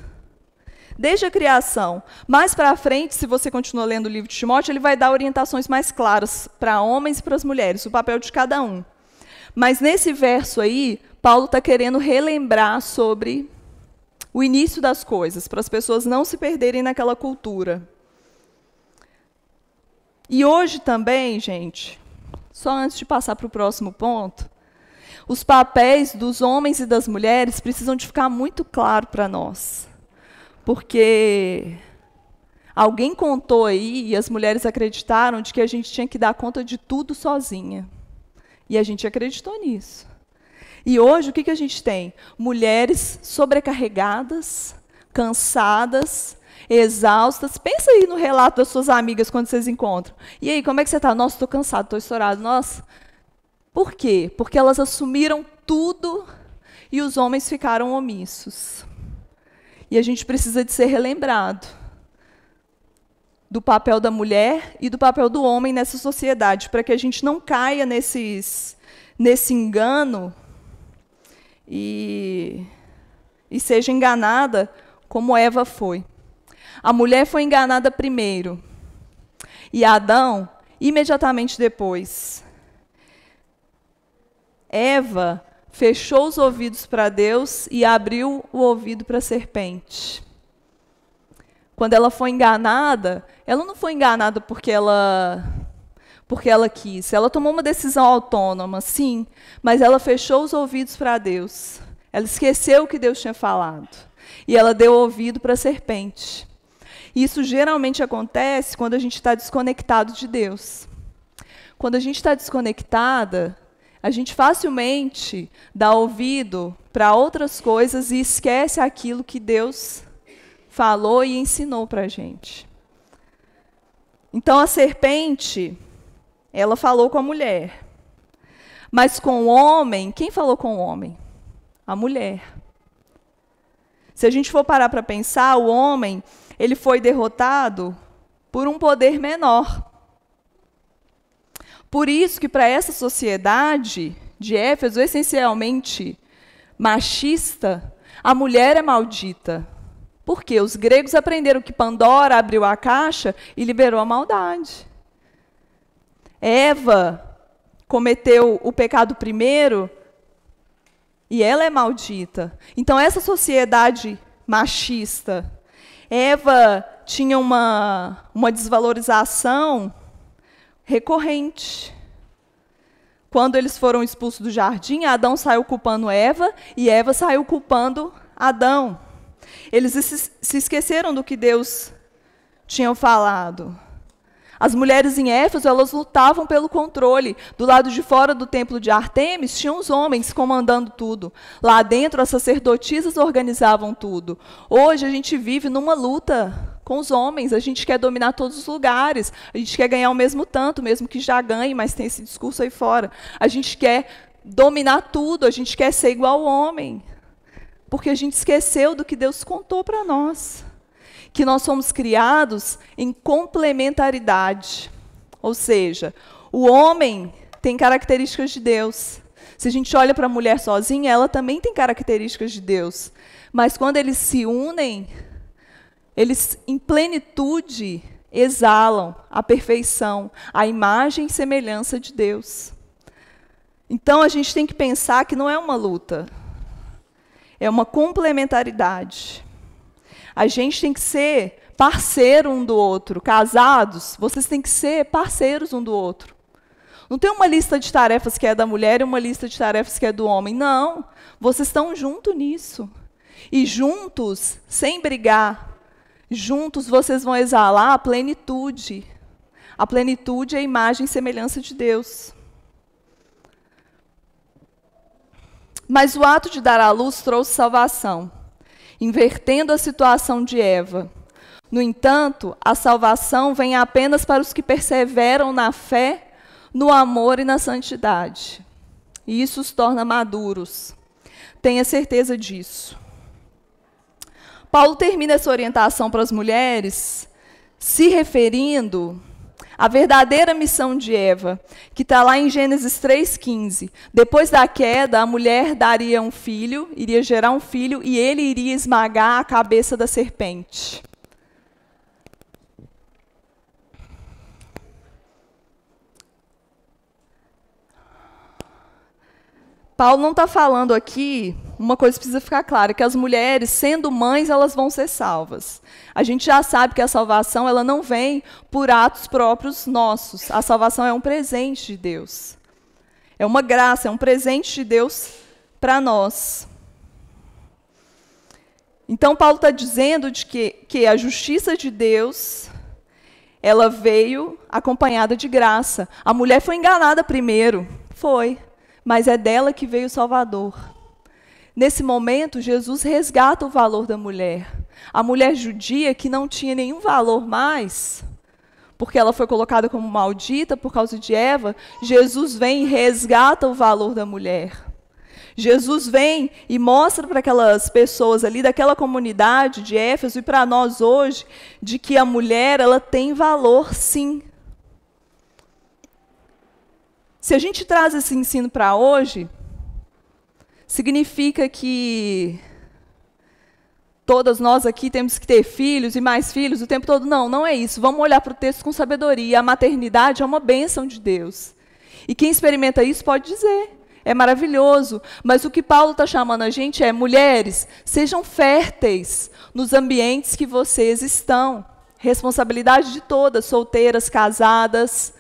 Desde a criação. Mais para frente, se você continuar lendo o livro de Timóteo, ele vai dar orientações mais claras para homens e para as mulheres, o papel de cada um. Mas nesse verso aí, Paulo está querendo relembrar sobre o início das coisas, para as pessoas não se perderem naquela cultura. E hoje também, gente, só antes de passar para o próximo ponto, os papéis dos homens e das mulheres precisam de ficar muito claro para nós. Porque alguém contou aí, e as mulheres acreditaram, de que a gente tinha que dar conta de tudo sozinha. E a gente acreditou nisso. E hoje, o que a gente tem? Mulheres sobrecarregadas, cansadas, exaustas. Pensa aí no relato das suas amigas quando vocês encontram. E aí, como é que você está? Nossa, estou cansado, estou estourado. Nossa. Por quê? Porque elas assumiram tudo e os homens ficaram omissos. E a gente precisa de ser relembrado do papel da mulher e do papel do homem nessa sociedade, para que a gente não caia nesse engano e seja enganada como Eva foi. A mulher foi enganada primeiro, e Adão, imediatamente depois. Eva fechou os ouvidos para Deus e abriu o ouvido para a serpente. Quando ela foi enganada, ela não foi enganada porque ela quis. Ela tomou uma decisão autônoma, sim, mas ela fechou os ouvidos para Deus. Ela esqueceu o que Deus tinha falado. E ela deu ouvido para a serpente. Isso geralmente acontece quando a gente está desconectado de Deus. Quando a gente está desconectada, a gente facilmente dá ouvido para outras coisas e esquece aquilo que Deus falou e ensinou para a gente. Então, a serpente, ela falou com a mulher. Mas com o homem, quem falou com o homem? A mulher. Se a gente for parar para pensar, o homem, ele foi derrotado por um poder menor. Por isso que para essa sociedade de Éfeso, essencialmente machista, a mulher é maldita. Por quê? Os gregos aprenderam que Pandora abriu a caixa e liberou a maldade. Eva cometeu o pecado primeiro e ela é maldita. Então, essa sociedade machista, Eva tinha uma desvalorização recorrente. Quando eles foram expulsos do jardim, Adão saiu culpando Eva e Eva saiu culpando Adão. Eles se esqueceram do que Deus tinha falado. As mulheres em Éfeso, elas lutavam pelo controle. Do lado de fora do templo de Ártemis, tinham os homens comandando tudo. Lá dentro, as sacerdotisas organizavam tudo. Hoje, a gente vive numa luta com os homens. A gente quer dominar todos os lugares. A gente quer ganhar o mesmo tanto, mesmo que já ganhe, mas tem esse discurso aí fora. A gente quer dominar tudo, a gente quer ser igual ao homem. Porque a gente esqueceu do que Deus contou para nós. Que nós somos criados em complementaridade. Ou seja, o homem tem características de Deus. Se a gente olha para a mulher sozinha, ela também tem características de Deus. Mas quando eles se unem, eles em plenitude exalam a perfeição, a imagem e semelhança de Deus. Então a gente tem que pensar que não é uma luta, é uma complementaridade. A gente tem que ser parceiro um do outro. Casados, vocês têm que ser parceiros um do outro. Não tem uma lista de tarefas que é da mulher e uma lista de tarefas que é do homem. Não, vocês estão juntos nisso. E juntos, sem brigar, juntos vocês vão exalar a plenitude. A plenitude é a imagem e semelhança de Deus. Mas o ato de dar à luz trouxe salvação, invertendo a situação de Eva. No entanto, a salvação vem apenas para os que perseveram na fé, no amor e na santidade. E isso os torna maduros. Tenha certeza disso. Paulo termina essa orientação para as mulheres se referindo à verdadeira missão de Eva, que está lá em Gênesis 3,15. Depois da queda, a mulher daria um filho, iria gerar um filho, e ele iria esmagar a cabeça da serpente. Paulo não está falando aqui, uma coisa precisa ficar clara, que as mulheres, sendo mães, elas vão ser salvas. A gente já sabe que a salvação ela não vem por atos próprios nossos. A salvação é um presente de Deus. É uma graça, é um presente de Deus para nós. Então, Paulo está dizendo de que a justiça de Deus, ela veio acompanhada de graça. A mulher foi enganada primeiro, foi. Mas é dela que veio o Salvador. Nesse momento, Jesus resgata o valor da mulher. A mulher judia, que não tinha nenhum valor mais, porque ela foi colocada como maldita por causa de Eva, Jesus vem e resgata o valor da mulher. Jesus vem e mostra para aquelas pessoas ali, daquela comunidade de Éfeso, e para nós hoje, de que a mulher ela tem valor, sim. Se a gente traz esse ensino para hoje, significa que todas nós aqui temos que ter filhos e mais filhos o tempo todo? Não, não é isso. Vamos olhar para o texto com sabedoria. A maternidade é uma bênção de Deus. E quem experimenta isso pode dizer, é maravilhoso. Mas o que Paulo está chamando a gente é, mulheres, sejam férteis nos ambientes que vocês estão. Responsabilidade de todas, solteiras, casadas,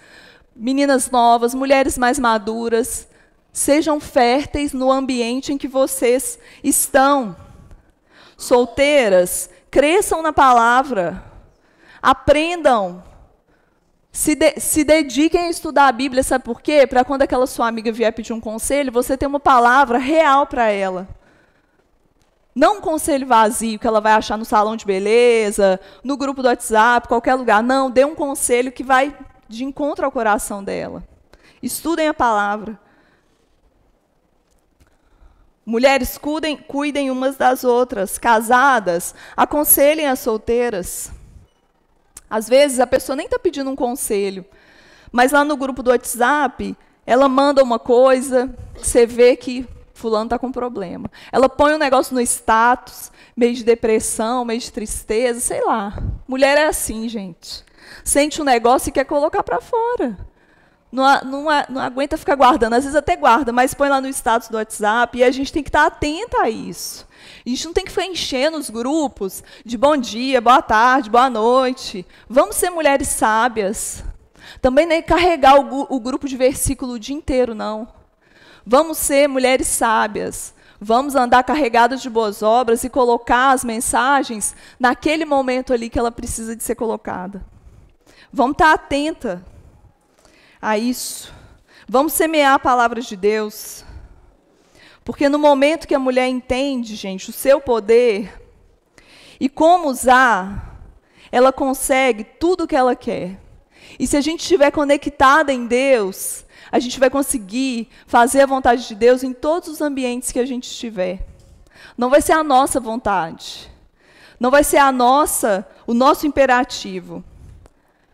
meninas novas, mulheres mais maduras, sejam férteis no ambiente em que vocês estão. Solteiras, cresçam na palavra, aprendam, se dediquem a estudar a Bíblia, sabe por quê? Para quando aquela sua amiga vier pedir um conselho, você ter uma palavra real para ela. Não um conselho vazio que ela vai achar no salão de beleza, no grupo do WhatsApp, qualquer lugar. Não, dê um conselho que vai de encontro ao coração dela. Estudem a palavra. Mulheres, cuidem umas das outras. Casadas, aconselhem as solteiras. Às vezes, a pessoa nem está pedindo um conselho, mas lá no grupo do WhatsApp, ela manda uma coisa, você vê que fulano está com problema. Ela põe um negócio no status, meio de depressão, meio de tristeza, sei lá. Mulher é assim, gente. Sente um negócio e quer colocar para fora. Não aguenta ficar guardando. Às vezes até guarda, mas põe lá no status do WhatsApp, e a gente tem que estar atenta a isso. A gente não tem que ficar enchendo os grupos de bom dia, boa tarde, boa noite. Vamos ser mulheres sábias. Também nem carregar o grupo de versículo o dia inteiro, não. Vamos ser mulheres sábias. Vamos andar carregadas de boas obras e colocar as mensagens naquele momento ali que ela precisa de ser colocada. Vamos estar atenta a isso. Vamos semear a palavra de Deus. Porque no momento que a mulher entende, gente, o seu poder e como usar, ela consegue tudo o que ela quer. E se a gente estiver conectada em Deus, a gente vai conseguir fazer a vontade de Deus em todos os ambientes que a gente estiver. Não vai ser a nossa vontade. Não vai ser o nosso imperativo.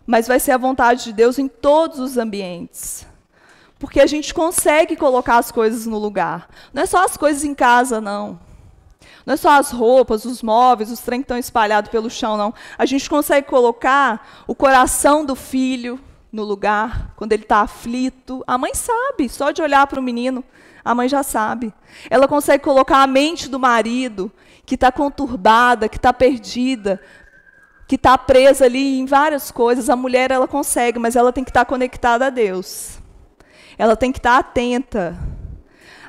Mas vai ser a vontade de Deus em todos os ambientes. Porque a gente consegue colocar as coisas no lugar. Não é só as coisas em casa, não. Não é só as roupas, os móveis, os trem que estão espalhados pelo chão, não. A gente consegue colocar o coração do filho no lugar, quando ele está aflito. A mãe sabe, só de olhar para o menino, a mãe já sabe. Ela consegue colocar a mente do marido, que está conturbada, que está perdida, que está presa ali em várias coisas. A mulher, ela consegue, mas ela tem que estar conectada a Deus. Ela tem que estar atenta.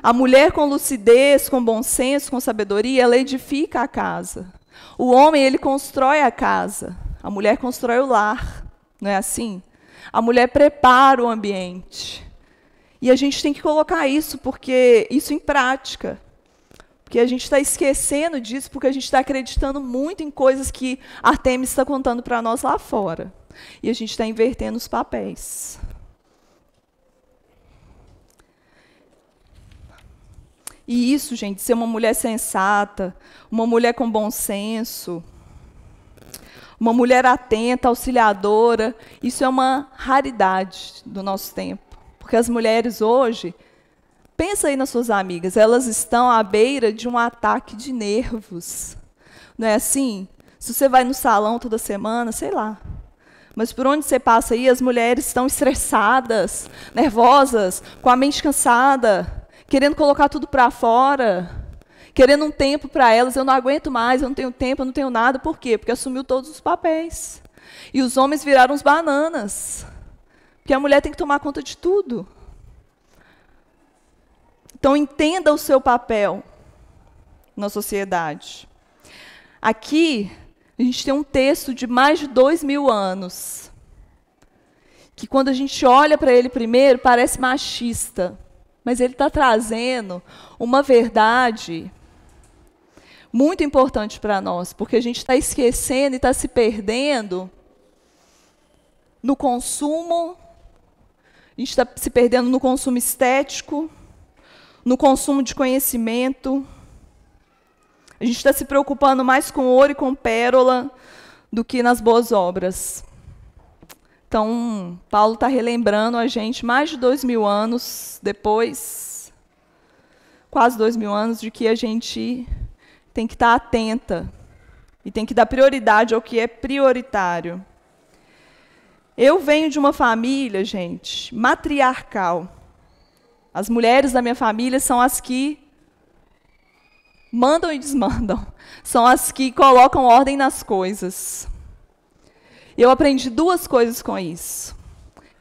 A mulher com lucidez, com bom senso, com sabedoria, ela edifica a casa. O homem, ele constrói a casa. A mulher constrói o lar. Não é assim? A mulher prepara o ambiente. E a gente tem que colocar isso em prática. Porque a gente está esquecendo disso, porque a gente está acreditando muito em coisas que Artemis está contando para nós lá fora. E a gente está invertendo os papéis. E isso, gente, ser uma mulher sensata, uma mulher com bom senso, uma mulher atenta, auxiliadora, isso é uma raridade do nosso tempo. Porque as mulheres hoje, pensa aí nas suas amigas, elas estão à beira de um ataque de nervos. Não é assim? Se você vai no salão toda semana, sei lá. Mas por onde você passa aí, as mulheres estão estressadas, nervosas, com a mente cansada, querendo colocar tudo para fora, querendo um tempo para elas. Eu não aguento mais, eu não tenho tempo, eu não tenho nada. Por quê? Porque assumiu todos os papéis. E os homens viraram os bananas. Porque a mulher tem que tomar conta de tudo. Então, entenda o seu papel na sociedade. Aqui, a gente tem um texto de mais de 2000 anos, que quando a gente olha para ele primeiro, parece machista. Mas ele está trazendo uma verdade muito importante para nós, porque a gente está esquecendo e está se perdendo no consumo, a gente está se perdendo no consumo estético, no consumo de conhecimento. A gente está se preocupando mais com ouro e com pérola do que nas boas obras. Então, Paulo está relembrando a gente, mais de 2000 anos depois, quase 2000 anos, de que a gente tem que estar atenta e tem que dar prioridade ao que é prioritário. Eu venho de uma família, gente, matriarcal. As mulheres da minha família são as que mandam e desmandam, são as que colocam ordem nas coisas. Eu aprendi duas coisas com isso.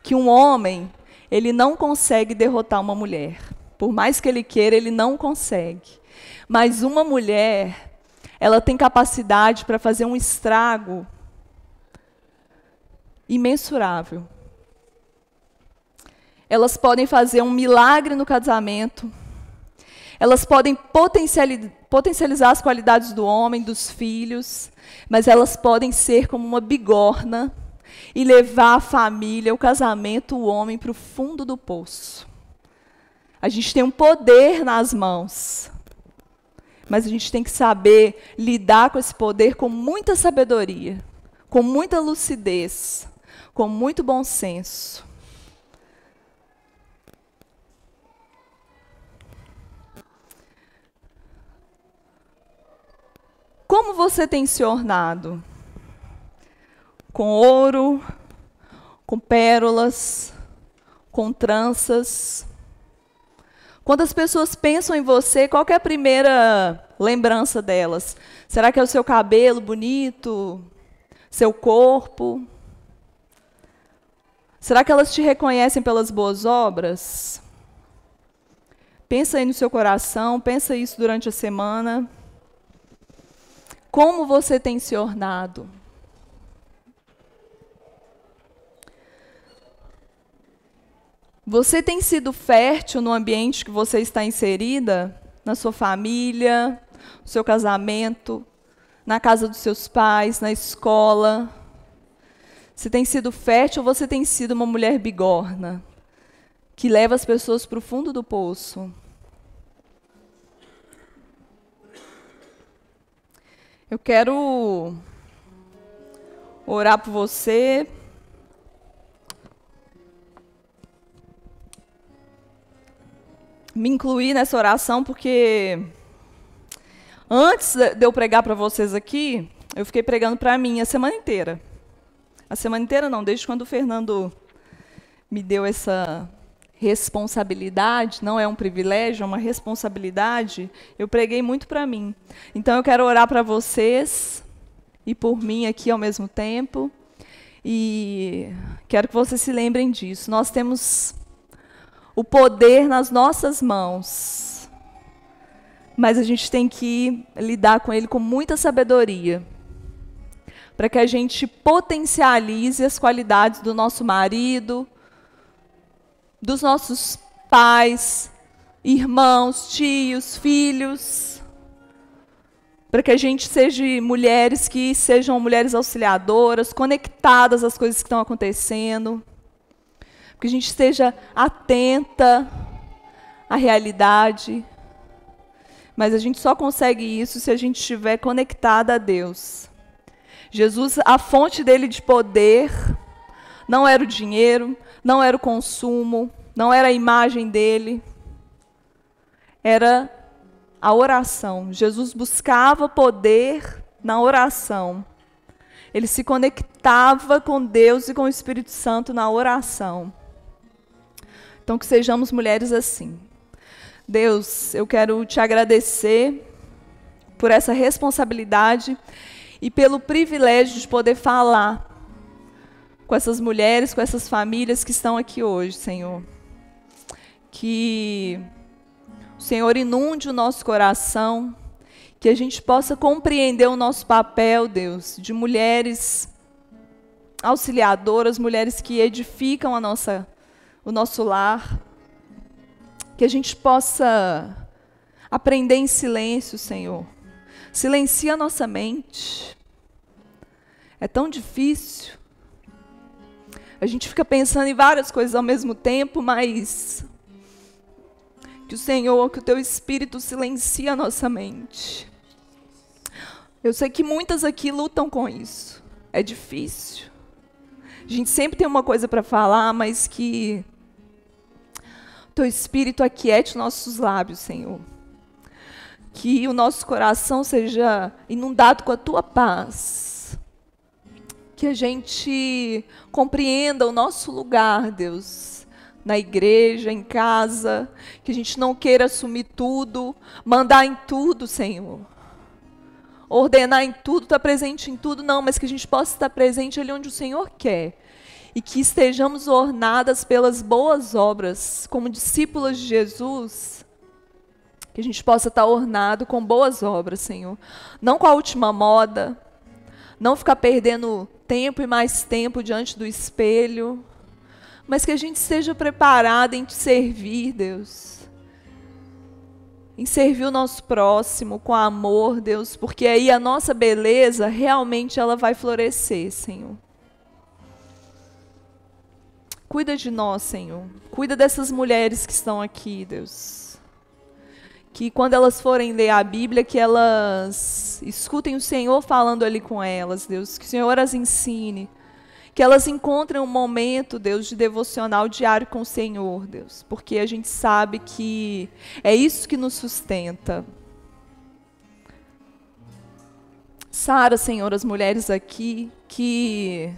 Que um homem, ele não consegue derrotar uma mulher. Por mais que ele queira, ele não consegue. Mas uma mulher, ela tem capacidade para fazer um estrago imensurável. Elas podem fazer um milagre no casamento. Elas podem potencializar as qualidades do homem, dos filhos, mas elas podem ser como uma bigorna e levar a família, o casamento, o homem para o fundo do poço. A gente tem um poder nas mãos, mas a gente tem que saber lidar com esse poder com muita sabedoria, com muita lucidez, com muito bom senso. Como você tem se ornado? Com ouro, com pérolas, com tranças. Quando as pessoas pensam em você, qual que é a primeira lembrança delas? Será que é o seu cabelo bonito? Seu corpo? Será que elas te reconhecem pelas boas obras? Pensa aí no seu coração, pensa isso durante a semana. Como você tem se ornado? Você tem sido fértil no ambiente que você está inserida? Na sua família, no seu casamento, na casa dos seus pais, na escola? Você tem sido fértil ou você tem sido uma mulher bigorna, que leva as pessoas para o fundo do poço? Eu quero orar por você. me incluir nessa oração porque antes de eu pregar para vocês aqui, eu fiquei pregando para mim a semana inteira. A semana inteira não, desde quando o Fernando me deu essa responsabilidade, não é um privilégio, é uma responsabilidade, eu preguei muito para mim. Então eu quero orar para vocês e por mim aqui ao mesmo tempo. E quero que vocês se lembrem disso. Nós temos o poder nas nossas mãos, mas a gente tem que lidar com ele com muita sabedoria, para que a gente potencialize as qualidades do nosso marido, dos nossos pais, irmãos, tios, filhos, para que a gente seja mulheres que sejam mulheres auxiliadoras, conectadas às coisas que estão acontecendo, que a gente esteja atenta à realidade. Mas a gente só consegue isso se a gente estiver conectada a Deus. Jesus, a fonte dele de poder, não era o dinheiro, não era o consumo, não era a imagem dele, era a oração. Jesus buscava poder na oração. Ele se conectava com Deus e com o Espírito Santo na oração. Então, que sejamos mulheres assim. Deus, eu quero te agradecer por essa responsabilidade e pelo privilégio de poder falar com essas mulheres, com essas famílias que estão aqui hoje, Senhor. Que o Senhor inunde o nosso coração, que a gente possa compreender o nosso papel, Deus, de mulheres auxiliadoras, mulheres que edificam o nosso lar, que a gente possa aprender em silêncio, Senhor. Silencia a nossa mente. É tão difícil. A gente fica pensando em várias coisas ao mesmo tempo, mas que o Senhor, que o Teu Espírito silencie a nossa mente. Eu sei que muitas aqui lutam com isso. É difícil. A gente sempre tem uma coisa para falar, mas que Teu Espírito aquiete nossos lábios, Senhor. Que o nosso coração seja inundado com a Tua paz. Que a gente compreenda o nosso lugar, Deus, na igreja, em casa. Que a gente não queira assumir tudo, mandar em tudo, Senhor. Ordenar em tudo, estar presente em tudo, não, mas que a gente possa estar presente ali onde o Senhor quer. E que estejamos ornadas pelas boas obras, como discípulas de Jesus, que a gente possa estar ornado com boas obras, Senhor. Não com a última moda, não ficar perdendo tempo e mais tempo diante do espelho, mas que a gente esteja preparado em te servir, Deus. Em servir o nosso próximo com amor, Deus, porque aí a nossa beleza realmente ela vai florescer, Senhor. Cuida de nós, Senhor. Cuida dessas mulheres que estão aqui, Deus. Que quando elas forem ler a Bíblia, que elas escutem o Senhor falando ali com elas, Deus. Que o Senhor as ensine. Que elas encontrem um momento, Deus, de devocional diário com o Senhor, Deus. Porque a gente sabe que é isso que nos sustenta. Sara, Senhor, as mulheres aqui, que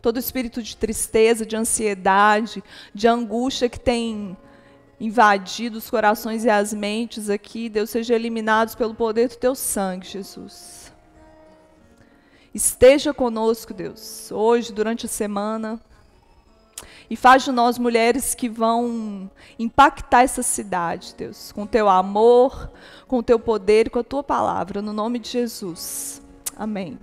todo espírito de tristeza, de ansiedade, de angústia que tem invadido os corações e as mentes aqui, Deus, seja eliminados pelo poder do Teu sangue, Jesus. Esteja conosco, Deus, hoje, durante a semana, e faz de nós mulheres que vão impactar essa cidade, Deus, com o Teu amor, com o Teu poder e com a Tua palavra, no nome de Jesus. Amém.